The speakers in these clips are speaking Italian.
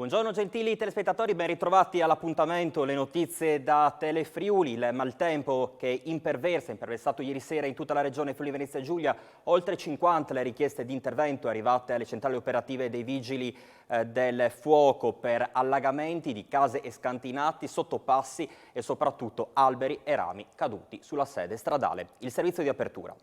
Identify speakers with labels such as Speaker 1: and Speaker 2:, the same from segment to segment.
Speaker 1: Buongiorno gentili telespettatori, ben ritrovati all'appuntamento. Le notizie da Telefriuli, il maltempo che imperversato ieri sera in tutta la regione Friuli Venezia Giulia, oltre 50 le richieste di intervento arrivate alle centrali operative dei vigili del fuoco per allagamenti di case e scantinati, sottopassi e soprattutto alberi e rami caduti sulla sede stradale. Il servizio di apertura.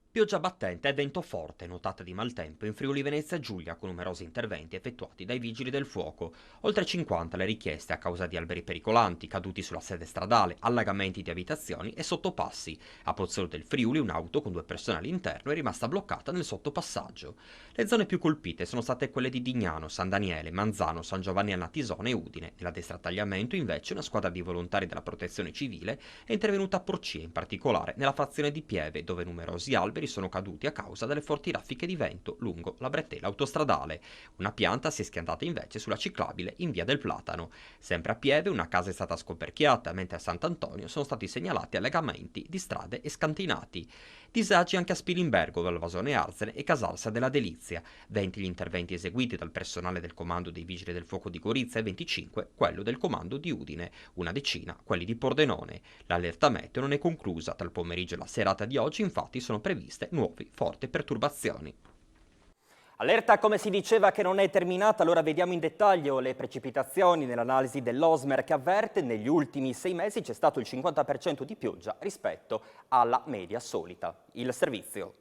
Speaker 2: Pioggia battente e vento forte, notata di maltempo in Friuli Venezia Giulia con numerosi interventi effettuati dai vigili del fuoco. Oltre 50 le richieste a causa di alberi pericolanti caduti sulla sede stradale, allagamenti di abitazioni e sottopassi. A Pozzolo del Friuli un'auto con 2 persone all'interno è rimasta bloccata nel sottopassaggio. Le zone più colpite sono state quelle di Dignano, San Daniele, Manzano, San Giovanni a Natisone e Udine. Nella destra tagliamento invece una squadra di volontari della protezione civile è intervenuta a Porcia, in particolare nella frazione di Pieve, dove numerosi alberi sono caduti a causa delle forti raffiche di vento lungo la bretella autostradale. Una pianta si è schiantata invece sulla ciclabile in via del Platano. Sempre a Pieve una casa è stata scoperchiata, mentre a Sant'Antonio sono stati segnalati allagamenti di strade e scantinati. Disagi anche a Spilimbergo, Valvasone Arzene e Casalsa della Delizia. 20 gli interventi eseguiti dal personale del comando dei Vigili del Fuoco di Gorizia e 25 quello del comando di Udine, una decina quelli di Pordenone. L'allerta meteo non è conclusa, tra il pomeriggio e la serata di oggi infatti sono previste nuove forti perturbazioni.
Speaker 1: Allerta, come si diceva, che non è terminata, allora vediamo in dettaglio le precipitazioni nell'analisi dell'Osmer che avverte negli ultimi 6 mesi c'è stato il 50% di pioggia rispetto alla media solita. Il servizio.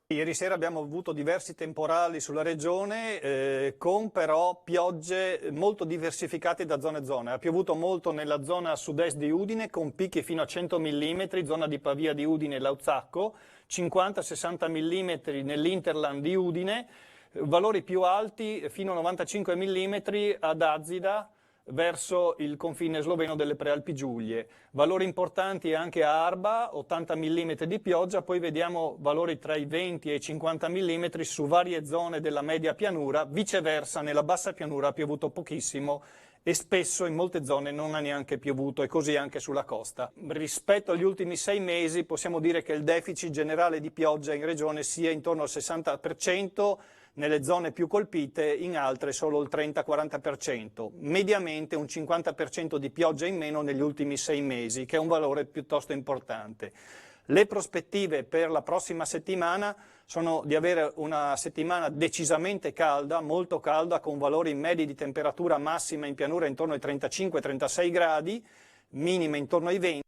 Speaker 3: Ieri sera abbiamo avuto diversi temporali sulla regione con però piogge molto diversificate da zona a zona. Ha piovuto molto nella zona sud-est di Udine con picchi fino a 100 mm, zona di Pavia di Udine e Lauzacco, 50-60 mm nell'Interland di Udine, valori più alti fino a 95 mm ad Azida, verso il confine sloveno delle Prealpi Giulie. Valori importanti anche a Arba, 80 mm di pioggia, poi vediamo valori tra i 20 e i 50 mm su varie zone della media pianura, viceversa nella bassa pianura ha piovuto pochissimo e spesso in molte zone non ha neanche piovuto e così anche sulla costa. Rispetto agli ultimi 6 mesi possiamo dire che il deficit generale di pioggia in regione sia intorno al 60%, nelle zone più colpite, in altre solo il 30-40%, mediamente un 50% di pioggia in meno negli ultimi 6 mesi, che è un valore piuttosto importante. Le prospettive per la prossima settimana sono di avere una settimana decisamente calda, molto calda, con valori medi di temperatura massima in pianura intorno ai 35-36 gradi, minime intorno ai 20.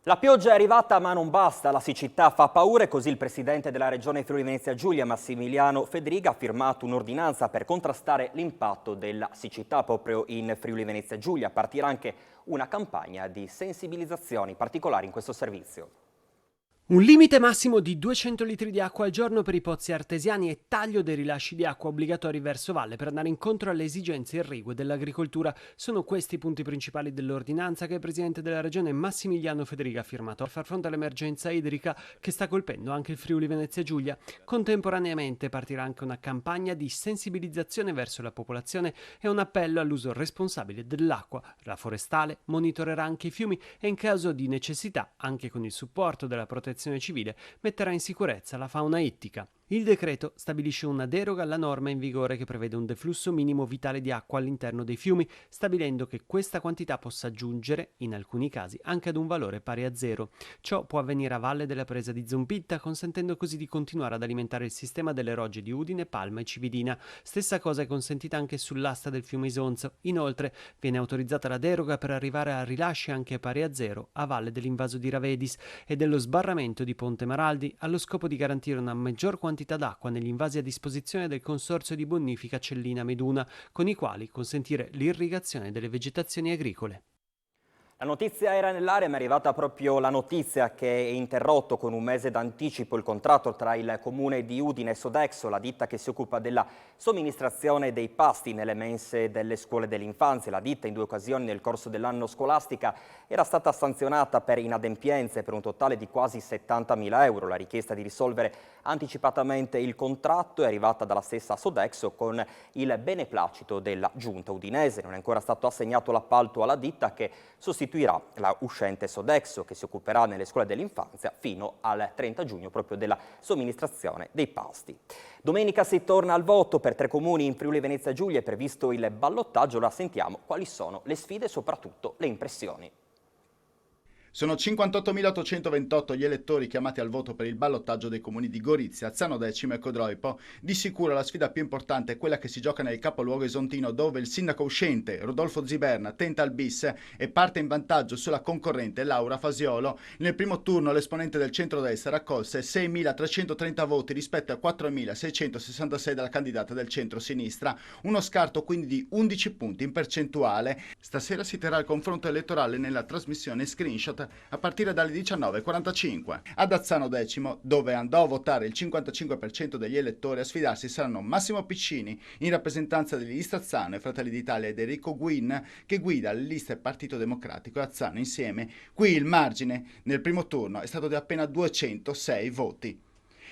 Speaker 1: La pioggia è arrivata ma non basta, la siccità fa paura e così il presidente della regione Friuli Venezia Giulia, Massimiliano Fedriga, ha firmato un'ordinanza per contrastare l'impatto della siccità proprio in Friuli Venezia Giulia. Partirà anche una campagna di sensibilizzazione particolare in questo servizio.
Speaker 4: Un limite massimo di 200 litri di acqua al giorno per i pozzi artesiani e taglio dei rilasci di acqua obbligatori verso valle per andare incontro alle esigenze irrigue dell'agricoltura. Sono questi i punti principali dell'ordinanza che il presidente della regione Massimiliano Fedriga ha firmato per far fronte all'emergenza idrica che sta colpendo anche il Friuli Venezia Giulia. Contemporaneamente partirà anche una campagna di sensibilizzazione verso la popolazione e un appello all'uso responsabile dell'acqua. La forestale monitorerà anche i fiumi e in caso di necessità, anche con il supporto della protezione civile, metterà in sicurezza la fauna ittica. Il decreto stabilisce una deroga alla norma in vigore che prevede un deflusso minimo vitale di acqua all'interno dei fiumi, stabilendo che questa quantità possa giungere, in alcuni casi, anche ad un valore pari a 0. Ciò può avvenire a valle della presa di Zompitta, consentendo così di continuare ad alimentare il sistema delle rogge di Udine, Palma e Cividina. Stessa cosa è consentita anche sull'asta del fiume Isonzo. Inoltre, viene autorizzata la deroga per arrivare a rilasci anche pari a 0 a valle dell'invaso di Ravedis e dello sbarramento di Ponte Maraldi, allo scopo di garantire una maggior quantità d'acqua negli invasi a disposizione del Consorzio di Bonifica Cellina Meduna, con i quali consentire l'irrigazione delle vegetazioni agricole.
Speaker 1: La notizia era nell'aria, ma è arrivata proprio la notizia che è interrotto con un mese d'anticipo il contratto tra il comune di Udine e Sodexo, la ditta che si occupa della somministrazione dei pasti nelle mense delle scuole dell'infanzia. La ditta in 2 occasioni nel corso dell'anno scolastica era stata sanzionata per inadempienze per un totale di quasi 70.000 euro. La richiesta di risolvere anticipatamente il contratto è arrivata dalla stessa Sodexo con il beneplacito della giunta udinese. Non è ancora stato assegnato l'appalto alla ditta che sostituisce sostituirà la uscente Sodexo, che si occuperà nelle scuole dell'infanzia fino al 30 giugno proprio della somministrazione dei pasti. Domenica si torna al voto per 3 comuni in Friuli Venezia Giulia, è previsto il ballottaggio. Ora sentiamo quali sono le sfide e soprattutto le impressioni.
Speaker 5: Sono 58.828 gli elettori chiamati al voto per il ballottaggio dei comuni di Gorizia, Azzano Decimo e Codroipo. Di sicuro la sfida più importante è quella che si gioca nel capoluogo esontino, dove il sindaco uscente, Rodolfo Ziberna, tenta il bis e parte in vantaggio sulla concorrente Laura Fasiolo. Nel primo turno l'esponente del centrodestra raccolse 6.330 voti rispetto a 4.666 della candidata del centro-sinistra, uno scarto quindi di 11 punti in percentuale. Stasera si terrà il confronto elettorale nella trasmissione Screenshot a partire dalle 19.45. Ad Azzano Decimo, dove andò a votare il 55% degli elettori, a sfidarsi saranno Massimo Piccini in rappresentanza degli liste Azzano e Fratelli d'Italia ed Enrico Guin, che guida le liste Partito Democratico e Azzano insieme. Qui il margine nel primo turno è stato di appena 206 voti.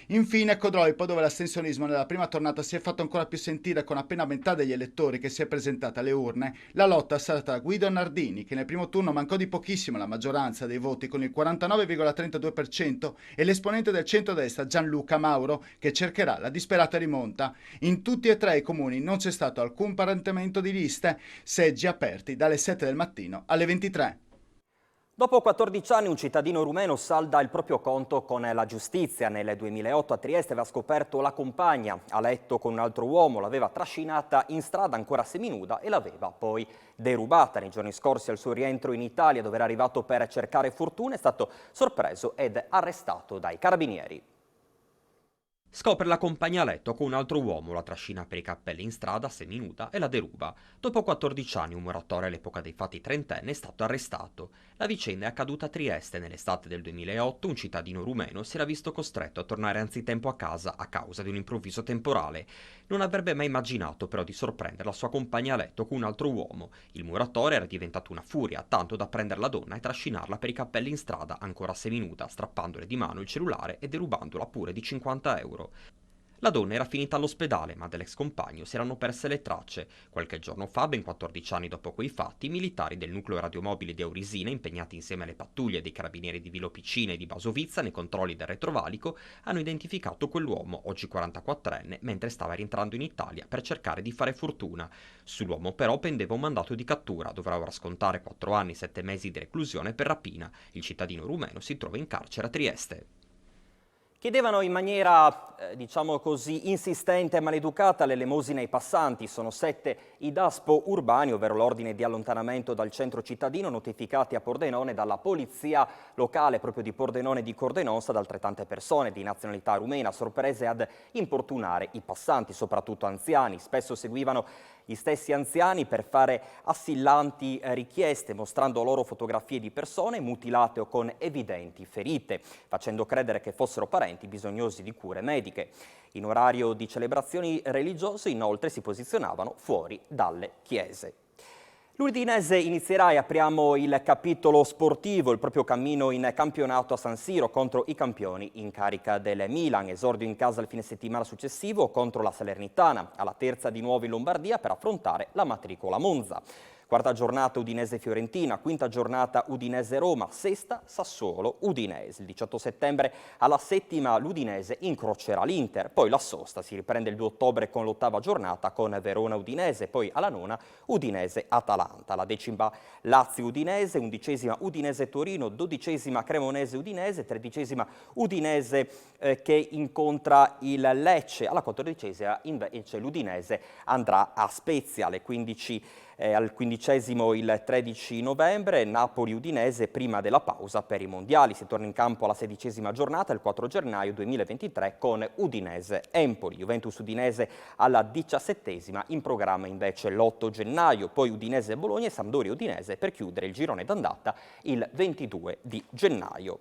Speaker 5: Infine Codroipo, dove l'astensionismo nella prima tornata si è fatto ancora più sentire con appena metà degli elettori che si è presentata alle urne. La lotta sarà tra Guido Nardini, che nel primo turno mancò di pochissimo la maggioranza dei voti con il 49,32%, e l'esponente del centrodestra Gianluca Mauro, che cercherà la disperata rimonta. In tutti e 3 i comuni non c'è stato alcun parentamento di liste, seggi aperti dalle 7 del mattino alle 23.
Speaker 1: Dopo 14 anni un cittadino rumeno salda il proprio conto con la giustizia. Nel 2008 a Trieste aveva scoperto la compagna a letto con un altro uomo, l'aveva trascinata in strada ancora seminuda e l'aveva poi derubata. Nei giorni scorsi al suo rientro in Italia, dove era arrivato per cercare fortuna, è stato sorpreso ed arrestato dai carabinieri.
Speaker 2: Scopre la compagna a letto con un altro uomo, la trascina per i cappelli in strada, seminuda, e la deruba. Dopo 14 anni un muratore all'epoca dei fatti trentenne è stato arrestato. La vicenda è accaduta a Trieste. Nell'estate del 2008 un cittadino rumeno si era visto costretto a tornare anzitempo a casa a causa di un improvviso temporale. Non avrebbe mai immaginato però di sorprendere la sua compagna a letto con un altro uomo. Il muratore era diventato una furia, tanto da prendere la donna e trascinarla per i cappelli in strada, ancora seminuda, strappandole di mano il cellulare e derubandola pure di 50 euro. La donna era finita all'ospedale, ma dell'ex compagno si erano perse le tracce. Qualche giorno fa, ben 14 anni dopo quei fatti, i militari del nucleo radiomobile di Aurisina, impegnati insieme alle pattuglie dei carabinieri di Vilopicina e di Basovizza nei controlli del retrovalico, hanno identificato quell'uomo, oggi 44enne, mentre stava rientrando in Italia per cercare di fare fortuna. Sull'uomo però pendeva un mandato di cattura, dovrà ora scontare 4 anni e 7 mesi di reclusione per rapina. Il cittadino rumeno si trova in carcere a Trieste.
Speaker 1: Chiedevano in maniera, diciamo così, insistente e maleducata l'elemosina ai passanti. Sono 7 i DASPO urbani, ovvero l'ordine di allontanamento dal centro cittadino, notificati a Pordenone dalla polizia locale proprio di Pordenone e di Cordenonsa, da altrettante persone di nazionalità rumena, sorprese ad importunare i passanti, soprattutto anziani. Spesso seguivano gli stessi anziani per fare assillanti richieste, mostrando loro fotografie di persone mutilate o con evidenti ferite, facendo credere che fossero parenti bisognosi di cure mediche. In orario di celebrazioni religiose, inoltre, si posizionavano fuori dalle chiese. L'Udinese inizierà, e apriamo il capitolo sportivo, il proprio cammino in campionato a San Siro contro i campioni in carica del Milan. Esordio in casa il fine settimana successivo contro la Salernitana, alla terza di nuovo in Lombardia per affrontare la matricola Monza. Quarta giornata Udinese-Fiorentina, quinta giornata Udinese-Roma, sesta Sassuolo-Udinese. Il 18 settembre alla settima l'Udinese incrocerà l'Inter, poi la sosta si riprende il 2 ottobre con l'8ª giornata con Verona-Udinese, poi alla nona Udinese-Atalanta. La 10ª Lazio-Udinese, 11ª Udinese-Torino, 12ª Cremonese-Udinese, 13ª Udinese che incontra il Lecce. Alla 14ª invece l'Udinese andrà a Spezia alle 15. Al 15° il 13 novembre, Napoli-Udinese prima della pausa per i mondiali. Si torna in campo alla 16ª giornata, il 4 gennaio 2023, con Udinese-Empoli. Juventus-Udinese alla 17ª, in programma invece l'8 gennaio, poi Udinese-Bologna e Sampdoria-Udinese per chiudere il girone d'andata il 22 di gennaio.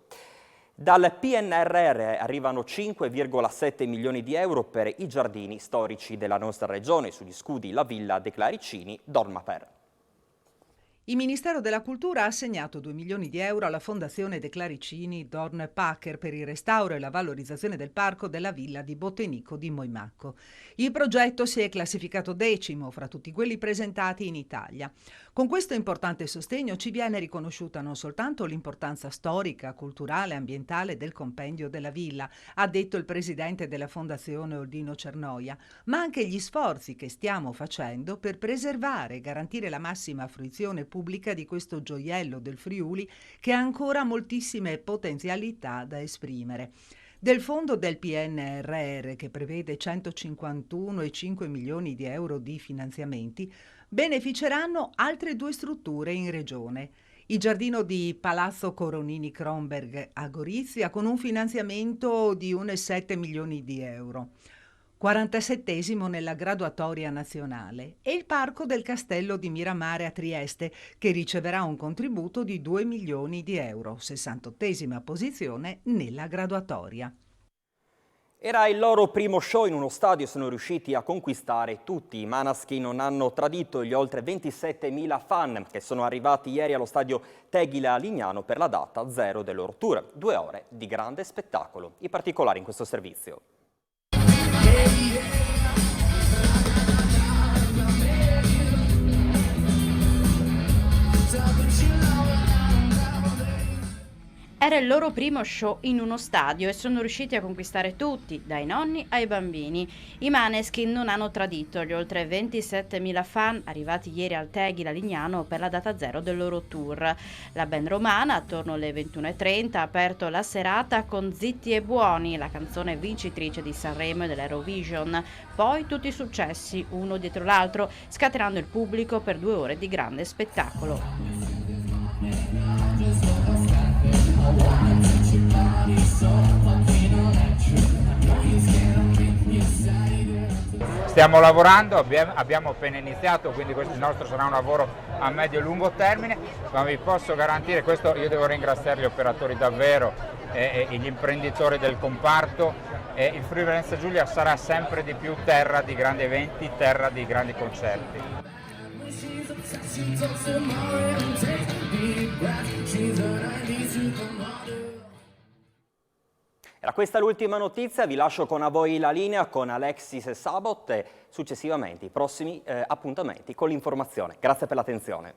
Speaker 1: Dal PNRR arrivano 5,7 milioni di euro per i giardini storici della nostra regione. Sugli scudi la Villa dei Claricini, Dormaper.
Speaker 6: Il Ministero della Cultura ha assegnato 2 milioni di euro alla Fondazione De Claricini Dorn-Packer per il restauro e la valorizzazione del parco della villa di Bottenico di Moimacco. Il progetto si è classificato 10° fra tutti quelli presentati in Italia. Con questo importante sostegno ci viene riconosciuta non soltanto l'importanza storica, culturale e ambientale del compendio della villa, ha detto il presidente della Fondazione Oldino Cernoia, ma anche gli sforzi che stiamo facendo per preservare e garantire la massima fruizione pubblica di questo gioiello del Friuli che ha ancora moltissime potenzialità da esprimere. Del fondo del PNRR, che prevede 151,5 milioni di euro di finanziamenti, beneficeranno altre 2 strutture in regione. Il giardino di Palazzo Coronini Kronberg a Gorizia con un finanziamento di 1,7 milioni di euro. 47° nella graduatoria nazionale, e il Parco del Castello di Miramare a Trieste, che riceverà un contributo di 2 milioni di euro, 68° posizione nella graduatoria.
Speaker 1: Era il loro primo show in uno stadio, sono riusciti a conquistare tutti. I Måneskin non hanno tradito gli oltre 27.000 fan che sono arrivati ieri allo stadio Teghile a Lignano per la data 0 del loro tour. 2 ore di grande spettacolo. I particolari in questo servizio.
Speaker 7: Era il loro primo show in uno stadio e sono riusciti a conquistare tutti, dai nonni ai bambini. I Måneskin non hanno tradito gli oltre 27.000 fan arrivati ieri al Teghile a Lignano per la data 0 del loro tour. La band romana, attorno alle 21:30, ha aperto la serata con Zitti e Buoni, la canzone vincitrice di Sanremo e dell'Eurovision. Poi tutti i successi, uno dietro l'altro, scatenando il pubblico per 2 ore di grande spettacolo.
Speaker 8: Stiamo lavorando, abbiamo appena iniziato, quindi questo il nostro sarà un lavoro a medio e lungo termine, ma vi posso garantire, questo io devo ringraziare gli operatori davvero e gli imprenditori del comparto, il Friuli Venezia Giulia sarà sempre di più terra di grandi eventi, terra di grandi concerti.
Speaker 1: Era questa l'ultima notizia, vi lascio con a voi la linea con Alexis e Sabot e successivamente i prossimi appuntamenti con l'informazione. Grazie per l'attenzione.